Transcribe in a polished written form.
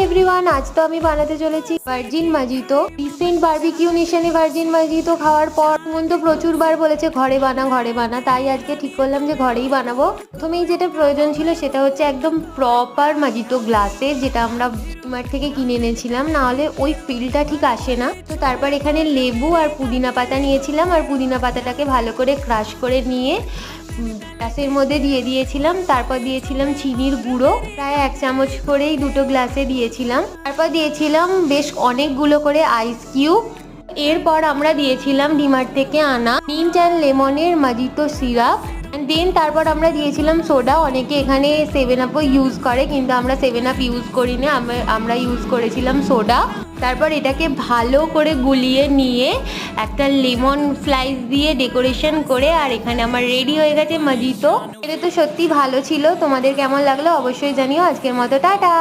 Everyone, আজ তো আমি বানাতে চলেছি ভার্জিন মাজিতো। রিসেন্ট বারবিকিউ নেশনে ভার্জিন মাজিতো খাওয়ার পর মন তো প্রচুরবার বলেছে ঘরে বানা, তাই আজকে ঠিক করলাম যে ঘরেই বানাবো। প্রথমেই যেটা প্রয়োজন ছিল সেটা হচ্ছে একদম প্রপার মাজিতো গ্লাসের, যেটা আমরা ডিমার্ট থেকে কিনে এনেছিলাম, নাহলে ওই ফিলটা ঠিক আসে না। তো তারপর এখানে লেবু আর পুদিনা পাতা নিয়েছিলাম, আর পুদিনা পাতাটাকে ভালো করে ক্রাশ করে নিয়ে গ্লাসের মধ্যে দিয়ে দিয়েছিলাম। তারপর দিয়েছিলাম চিনির গুঁড়ো, প্রায় 1 চামচ করেই দুটো গ্লাসে দিয়েছিলাম। তারপর দিয়েছিলাম বেশ অনেকগুলো করে আইস কিউব। এরপর আমরা দিয়েছিলাম ডিমার্ট থেকে আনা মিন্ট অ্যান্ড লেমনের মাজিতো সিরাপ। দেন তারপর আমরা দিয়েছিলাম সোডা। অনেকে এখানে 7 আপও ইউজ করে, কিন্তু আমরা 7 আপ ইউজ করি না, আমরা ইউজ করেছিলাম সোডা। তারপর এটাকে ভালো করে গুলিয়ে নিয়ে একটা লেমন স্লাইস দিয়ে ডেকোরেশন করে, আর এখানে আমার রেডি হয়ে গেছে মাজিতো। এটা তো সত্যি ভালো ছিল। তোমাদের কেমন লাগলো অবশ্যই জানিও। আজকের মতো টাটা।